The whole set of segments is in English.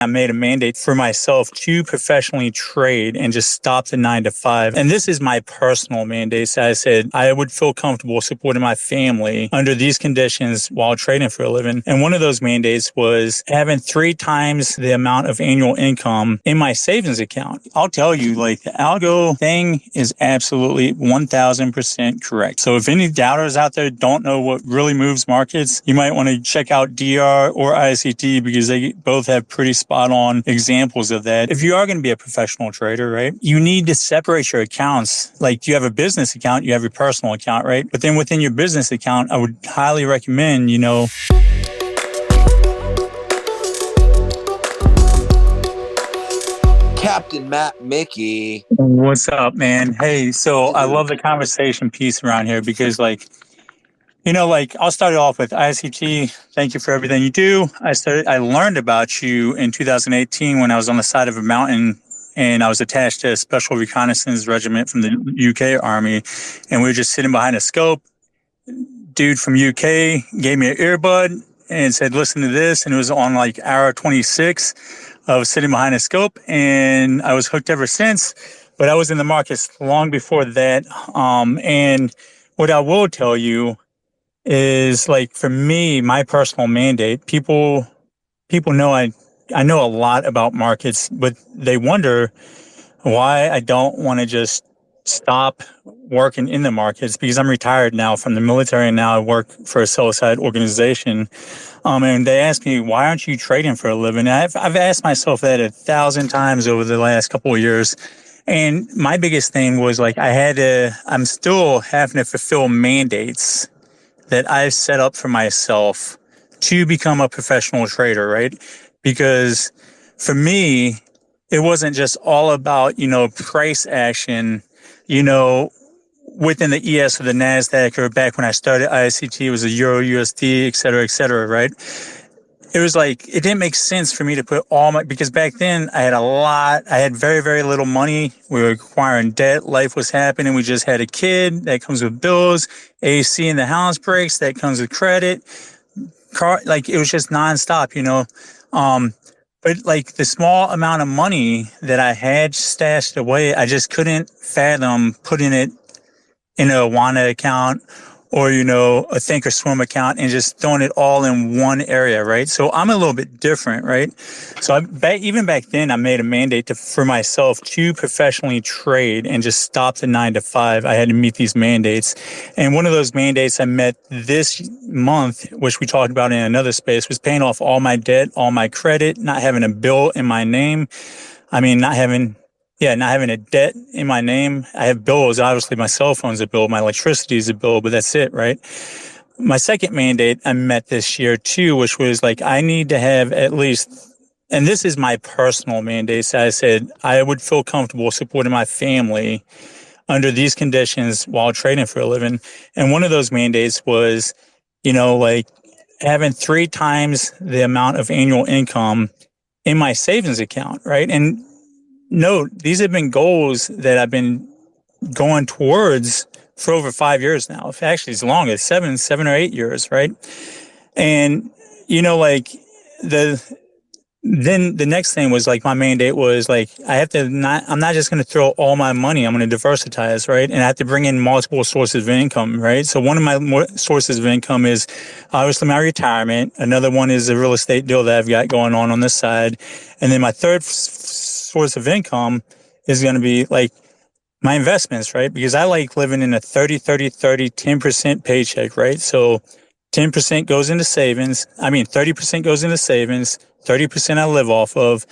I made a mandate for myself to professionally trade and just stop the 9 to 5. And this is my personal mandate. So I said I would feel comfortable supporting my family under these conditions while trading for a living. And one of those mandates was having 3 times the amount of annual income in my savings account. I'll tell you, like, the algo thing is absolutely 1000% correct. So if any doubters out there don't know what really moves markets, you might want to check out DR or ICT because they both have pretty spot on examples of that. If you are going to be a professional trader, right, you need to separate your accounts. Like, you have a business account, you have your personal account, right? But then within your business account, I would highly recommend, Captain Matt Mickey. What's up, man? Hey, so I love the conversation piece around here because, I'll start it off with ICT. Thank you for everything you do. I learned about you in 2018 when I was on the side of a mountain and I was attached to a special reconnaissance regiment from the UK Army. And we were just sitting behind a scope. Dude from UK gave me an earbud and said, listen to this. And it was on like hour 26. I was sitting behind a scope and I was hooked ever since. But I was in the markets long before that. And what I will tell you is, like, for me, my personal mandate, people know I know a lot about markets, but they wonder why I don't want to just stop working in the markets, because I'm retired now from the military and now I work for a sell-side organization. And they ask me, why aren't you trading for a living? I've asked myself that 1,000 times over the last couple of years. And my biggest thing was, like, I'm still having to fulfill mandates that I've set up for myself to become a professional trader, right? Because for me, it wasn't just all about, price action, within the ES or the NASDAQ, or back when I started ICT, it was a Euro USD, et cetera, right? It was like, it didn't make sense for me to put because back then I had very, very little money. We were acquiring debt. Life was happening. We just had a kid that comes with bills, AC in the house breaks, that comes with credit, car, like, it was just nonstop, but like, the small amount of money that I had stashed away, I just couldn't fathom putting it in a Awana account or, a Thinkorswim account and just throwing it all in one area, right? So I'm a little bit different, right? So even back then, I made a mandate for myself to professionally trade and just stop the 9 to 5. I had to meet these mandates. And one of those mandates I met this month, which we talked about in another space, was paying off all my debt, all my credit, not having a bill in my name. I mean, not having a debt in my name. I have bills. Obviously, my cell phone's a bill, my electricity is a bill, but that's it, right? My second mandate I met this year too, which was like, I need to have at least, and this is my personal mandate. So I said I would feel comfortable supporting my family under these conditions while trading for a living. And one of those mandates was, having 3 times the amount of annual income in my savings account, right? And no, these have been goals that I've been going towards for over 5 years now. Actually, it's longer, 7 or 8 years, right? And, then the next thing was, like, my mandate was, like, I'm not just going to throw all my money. I'm going to diversify, right? And I have to bring in multiple sources of income, right? So one of my sources of income is obviously my retirement. Another one is a real estate deal that I've got going on this side. And then my third source of income is going to be, like, my investments, right? Because I like living in a 10% paycheck, right? So 10% goes into savings. 30% goes into savings. 30% I live off of.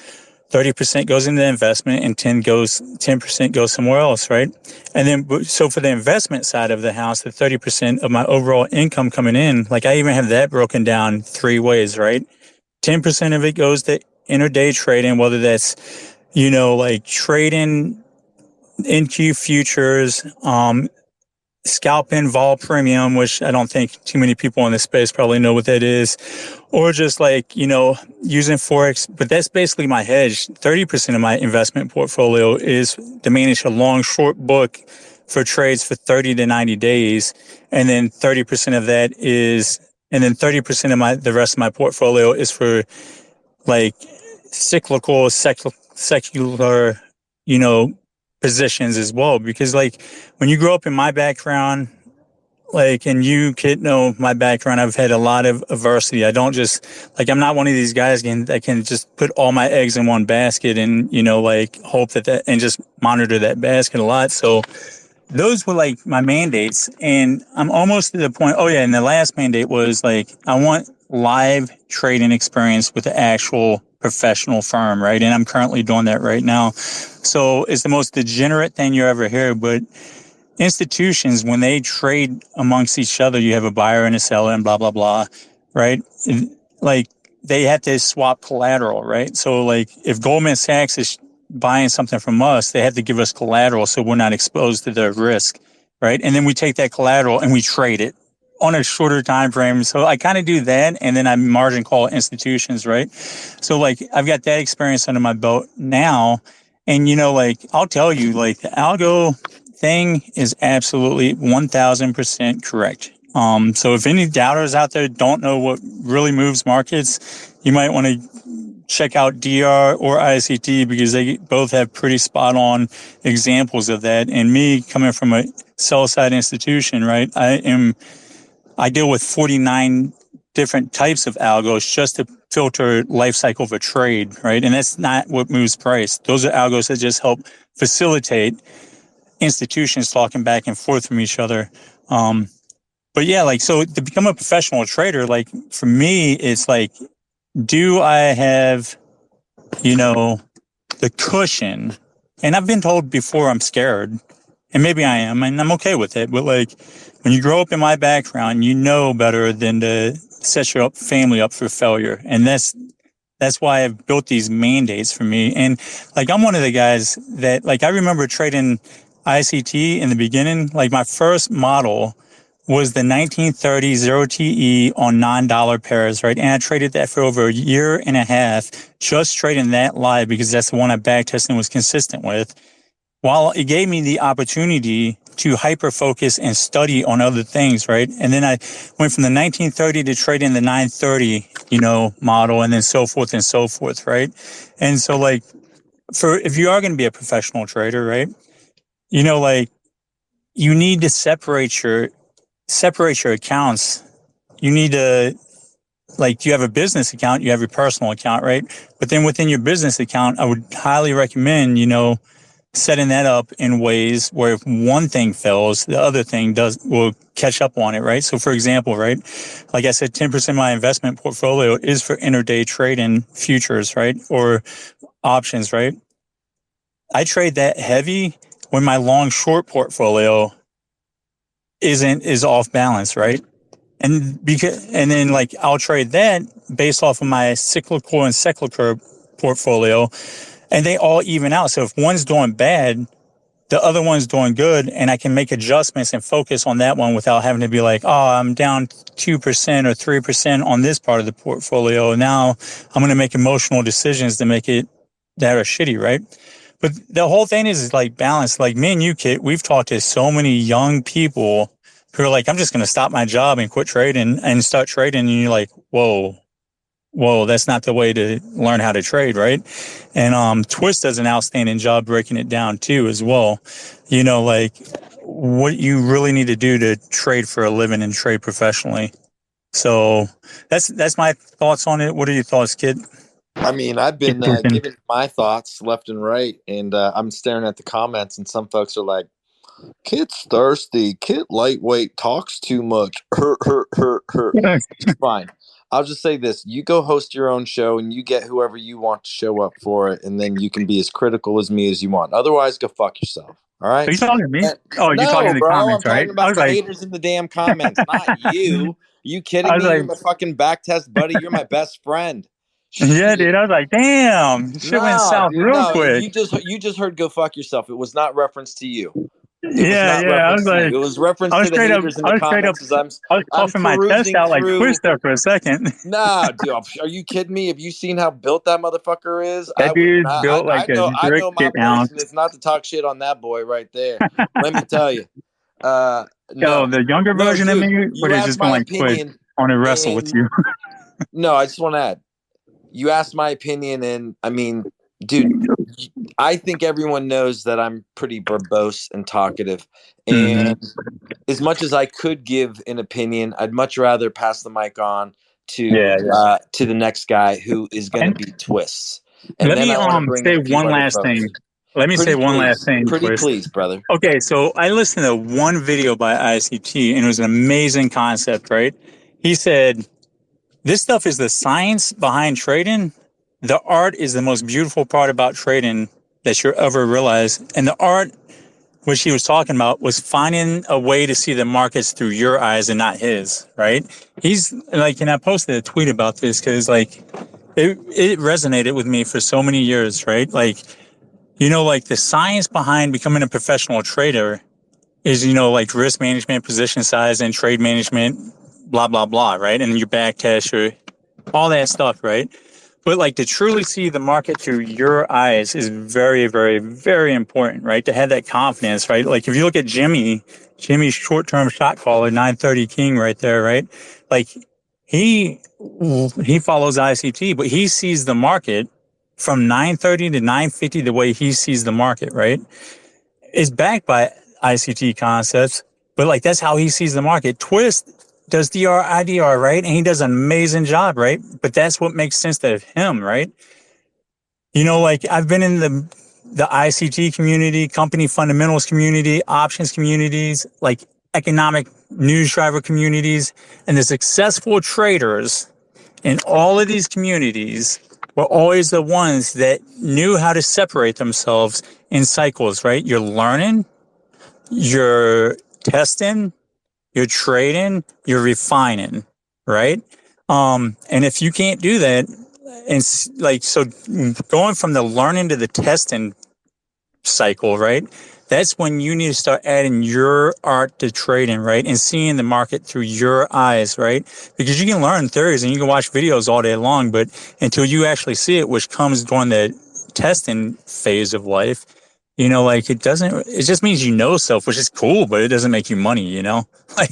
30% goes into investment, and 10% goes somewhere else, right? And then, so for the investment side of the house, the 30% of my overall income coming in, like, I even have that broken down 3 ways, right? 10% of it goes to intraday trading, whether that's, like, trading NQ futures, scalping vol premium, which I don't think too many people in this space probably know what that is, or just, like, using Forex. But that's basically my hedge. 30% of my investment portfolio is to manage a long short book for trades for 30 to 90 days. And then 30% of that is, and then 30% of the rest of my portfolio is for, like, cyclical, secular, positions as well. Because like when you grow up in my background, like, and you could know my background, I've had a lot of adversity. I don't just like, I'm not one of these guys that can just put all my eggs in one basket and, like hope that and just monitor that basket a lot. So those were like my mandates, and I'm almost to the point. Oh yeah. And the last mandate was like, I want live trading experience with the actual professional firm. Right. And I'm currently doing that right now. So it's the most degenerate thing you ever hear, but institutions, when they trade amongst each other, you have a buyer and a seller and blah, blah, blah, right? Like they have to swap collateral, right? So like if Goldman Sachs is buying something from us, they have to give us collateral so we're not exposed to their risk, right? And then we take that collateral and we trade it on a shorter time frame. So I kind of do that, and then I margin call institutions, right? So like I've got that experience under my belt now. And like I'll tell you, like the algo thing is absolutely 1000% correct. So if any doubters out there don't know what really moves markets, you might want to check out DR or ICT, because they both have pretty spot on examples of that. And me coming from a sell side institution, right? I deal with 49 different types of algos just to filter life cycle of a trade, right? And that's not what moves price. Those are algos that just help facilitate institutions talking back and forth from each other. But yeah, like, so to become a professional trader, like for me, it's like, do I have, the cushion? And I've been told before I'm scared, and maybe I am, and I'm okay with it. But like, when you grow up in my background, you know better than to set your family up for failure. And that's why I've built these mandates for me. And like, I'm one of the guys that, like, I remember trading ICT in the beginning. Like my first model was the 1930 zero TE on $9 pairs, right? And I traded that for over a year and a half, just trading that live, because that's the one I back tested and was consistent with. While it gave me the opportunity to hyper focus and study on other things, right? And then I went from the 1930 to trading the 930, model, and then so forth and so forth, right? And so like, if you are going to be a professional trader, right? Like you need to separate your accounts. You need to, like, you have a business account, you have your personal account, right? But then within your business account, I would highly recommend, setting that up in ways where if one thing fails, the other thing will catch up on it, right? So for example, right, like I said, 10% of my investment portfolio is for intraday trade in futures, right? Or options, right? I trade that heavy when my long short portfolio is off balance, right? And then like I'll trade that based off of my cyclical and secular portfolio, and they all even out. So if one's doing bad, the other one's doing good, and I can make adjustments and focus on that one without having to be like, oh, I'm down 2% or 3% on this part of the portfolio. Now I'm going to make emotional decisions to make it that are shitty, right? But the whole thing is like balance. Like me and you, Kit, we've talked to so many young people who are like, I'm just going to stop my job and quit trading and start trading. And you're like, whoa, that's not the way to learn how to trade, right? And Twist does an outstanding job breaking it down too, as well. Like what you really need to do to trade for a living and trade professionally. So that's my thoughts on it. What are your thoughts, Kid? I mean, I've been giving my thoughts left and right, and I'm staring at the comments, and some folks are like, Kit's thirsty. Kit lightweight talks too much. Fine. I'll just say this. You go host your own show and you get whoever you want to show up for it, and then you can be as critical as me as you want. Otherwise, go fuck yourself. All right? Are you talking to me? No, you're talking to the bro. comments, I'm right? talking about the haters in the damn comments, not you. You kidding me? You're my fucking back test buddy. You're my best friend. Yeah, dude. I was like, damn, shit went south real quick. You just heard go fuck yourself. It was not reference to you. Yeah. I was like, it was reference to the haters in the comments. I was puffing my chest out like Twister for a second. Nah, dude, are you kidding me? Have you seen how built that motherfucker is? That dude's built like I know my portion is not to talk shit on that boy right there. Let me tell you. No, the younger version of me would have just been like, quit. I want to wrestle with you. No, I just want to add. you asked my opinion, and I mean, dude, I think everyone knows that I'm pretty verbose and talkative. Mm-hmm. And as much as I could give an opinion, I'd much rather pass the mic on Yeah, yeah. to the next guy who is going to And be Twists. And let then me I want to bring in say a few one other last folks. thing. Let me say one last thing, Pretty Twist. please, brother. Okay, so I listened to one video by ICT, and it was an amazing concept, right? He said, this stuff is the science behind trading. The art is the most beautiful part about trading that you'll ever realize. And the art, which he was talking about, was finding a way to see the markets through your eyes and not his, right? He's like, and I posted a tweet about this because, like, it resonated with me for so many years, right? Like, like the science behind becoming a professional trader is, like risk management, position size, and trade management, blah, blah, blah, right? And your back test, your all that stuff, right? But like to truly see the market through your eyes is very, very, very important, right? To have that confidence, right? Like if you look at Jimmy's short-term shot caller, 930 King right there, right? Like he follows ICT, but he sees the market from 930 to 950 the way he sees the market, right? Is backed by ICT concepts, but like that's how he sees the market. Twist does DR, IDR, right? And he does an amazing job, right? But that's what makes sense to him, right? Like I've been in the ICT community, company fundamentals community, options communities, like economic news driver communities, and the successful traders in all of these communities were always the ones that knew how to separate themselves in cycles, right? You're learning, you're testing, you're trading, you're refining, right? And if you can't do that, and like, so going from the learning to the testing cycle, right? That's when you need to start adding your art to trading, right? And seeing the market through your eyes, right? Because you can learn theories and you can watch videos all day long, but until you actually see it, which comes during the testing phase of life, like it just means stuff, which is cool, but it doesn't make you money, like,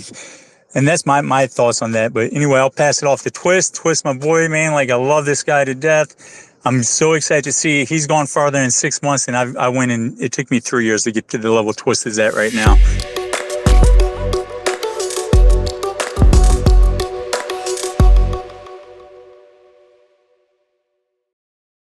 and that's my thoughts on that. But anyway, I'll pass it off to Twist, my boy, man. Like I love this guy to death. I'm so excited to see he's gone farther in 6 months, and I went and it took me 3 years to get to the level Twist is at right now.